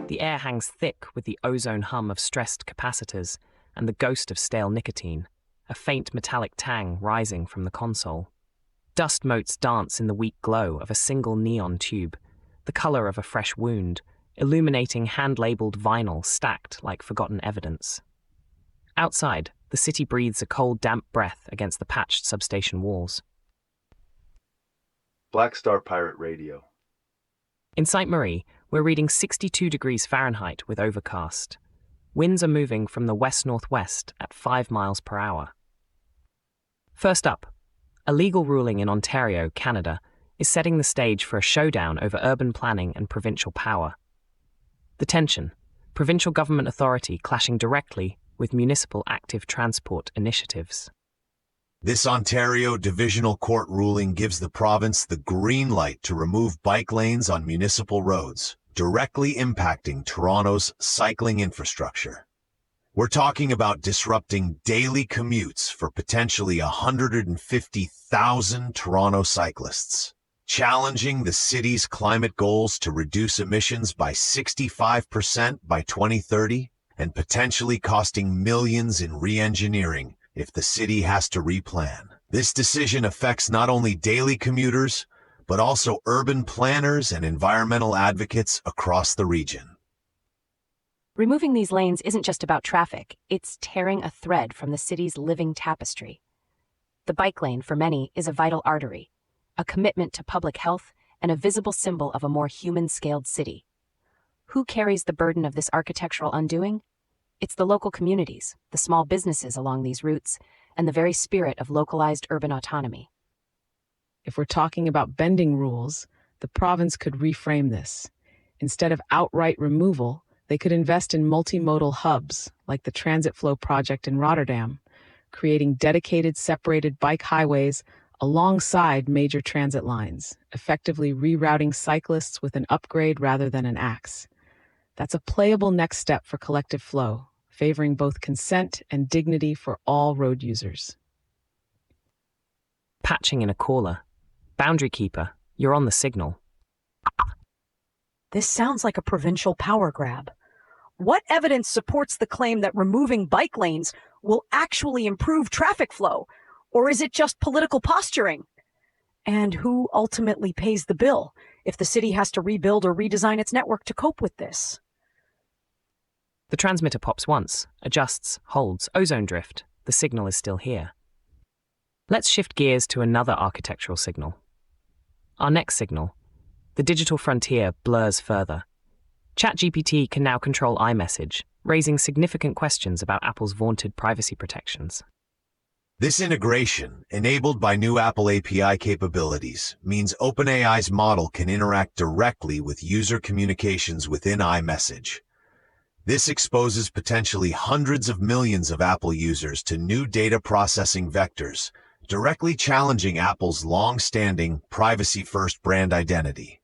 The air hangs thick with the ozone hum of stressed capacitors and the ghost of stale nicotine, a faint metallic tang rising from the console. Dust motes dance in the weak glow of a single neon tube, the color of a fresh wound, illuminating hand-labeled vinyl stacked like forgotten evidence. Outside, the city breathes a cold, damp breath against the patched substation walls. Black Star Pirate Radio. In Sainte Marie, we're reading 62 degrees Fahrenheit with overcast. Winds are moving from the west-northwest at 5 miles per hour. First up, a legal ruling in Ontario, Canada, is setting the stage for a showdown over urban planning and provincial power. The tension, provincial government authority clashing directly with municipal active transport initiatives. This Ontario Divisional Court ruling gives the province the green light to remove bike lanes on municipal roads, directly impacting Toronto's cycling infrastructure. We're talking about disrupting daily commutes for potentially 150,000 Toronto cyclists, challenging the city's climate goals to reduce emissions by 65% by 2030, and potentially costing millions in re-engineering if the city has to replan. This decision affects not only daily commuters, but also urban planners and environmental advocates across the region. Removing these lanes isn't just about traffic, it's tearing a thread from the city's living tapestry. The bike lane, for many, is a vital artery, a commitment to public health and a visible symbol of a more human-scaled city. Who carries the burden of this architectural undoing? It's the local communities, the small businesses along these routes, and the very spirit of localized urban autonomy. If we're talking about bending rules, the province could reframe this. Instead of outright removal, they could invest in multimodal hubs, like the Transit Flow project in Rotterdam, creating dedicated separated bike highways alongside major transit lines, effectively rerouting cyclists with an upgrade rather than an axe. That's a playable next step for collective flow, favoring both consent and dignity for all road users. Patching in a caller. Boundary keeper, you're on the signal. This sounds like a provincial power grab. What evidence supports the claim that removing bike lanes will actually improve traffic flow? Or is it just political posturing? And who ultimately pays the bill if the city has to rebuild or redesign its network to cope with this? The transmitter pops once, adjusts, holds, ozone drift. The signal is still here. Let's shift gears to another architectural signal. Our next signal, the digital frontier, blurs further. ChatGPT can now control iMessage, raising significant questions about Apple's vaunted privacy protections. This integration, enabled by new Apple API capabilities, means OpenAI's model can interact directly with user communications within iMessage. This exposes potentially hundreds of millions of Apple users to new data processing vectors, directly challenging Apple's long-standing privacy-first brand identity.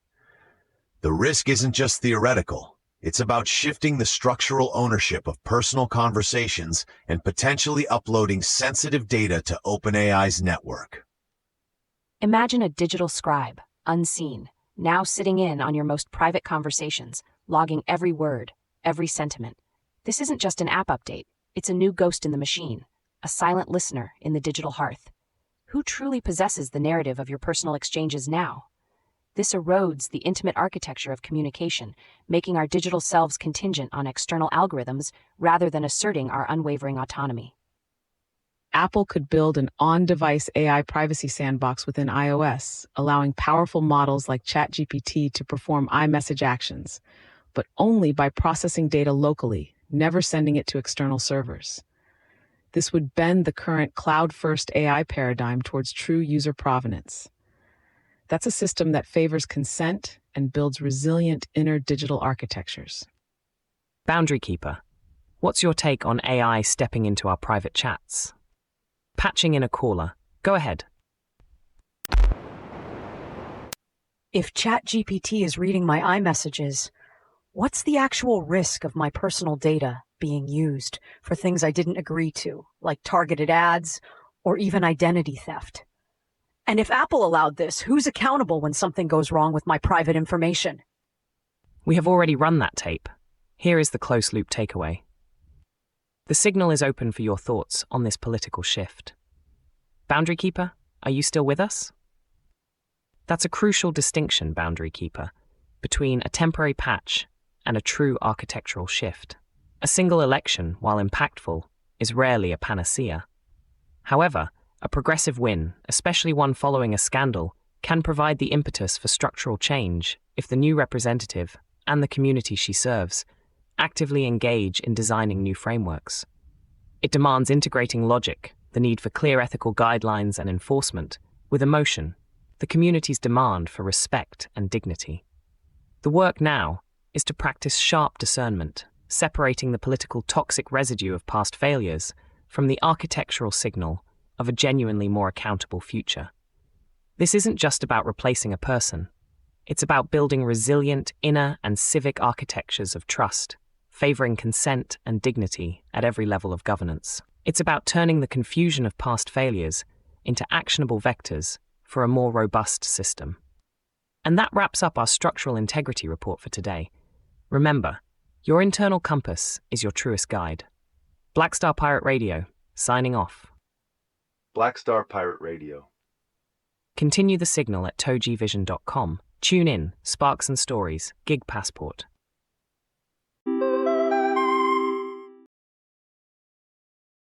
The risk isn't just theoretical. It's about shifting the structural ownership of personal conversations and potentially uploading sensitive data to OpenAI's network. Imagine a digital scribe, unseen, now sitting in on your most private conversations, logging every word, every sentiment. This isn't just an app update. It's a new ghost in the machine, a silent listener in the digital hearth. Who truly possesses the narrative of your personal exchanges now? This erodes the intimate architecture of communication, making our digital selves contingent on external algorithms rather than asserting our unwavering autonomy. Apple could build an on-device AI privacy sandbox within iOS, allowing powerful models like ChatGPT to perform iMessage actions, but only by processing data locally, never sending it to external servers. This would bend the current cloud-first AI paradigm towards true user provenance. That's a system that favors consent and builds resilient inner digital architectures. Boundary keeper, what's your take on AI stepping into our private chats? Patching in a caller, go ahead. If ChatGPT is reading my iMessages, what's the actual risk of my personal data being used for things I didn't agree to, like targeted ads or even identity theft? And if Apple allowed this, who's accountable when something goes wrong with my private information? We have already run that tape. Here is the close-loop takeaway. The signal is open for your thoughts on this political shift. Boundary Keeper, are you still with us? That's a crucial distinction, Boundary Keeper, between a temporary patch and a true architectural shift. A single election, while impactful, is rarely a panacea. However, a progressive win, especially one following a scandal, can provide the impetus for structural change if the new representative and the community she serves actively engage in designing new frameworks. It demands integrating logic, the need for clear ethical guidelines and enforcement, with emotion, the community's demand for respect and dignity. The work now is to practice sharp discernment, separating the political toxic residue of past failures from the architectural signal of a genuinely more accountable future. This isn't just about replacing a person. It's about building resilient inner and civic architectures of trust, favoring consent and dignity at every level of governance. It's about turning the confusion of past failures into actionable vectors for a more robust system. And that wraps up our structural integrity report for today. Remember, your internal compass is your truest guide. Black Star Pirate Radio, signing off. Black Star Pirate Radio. Continue the signal at TogeeVision.com. Tune in, Sparks and Stories, Gig Passport.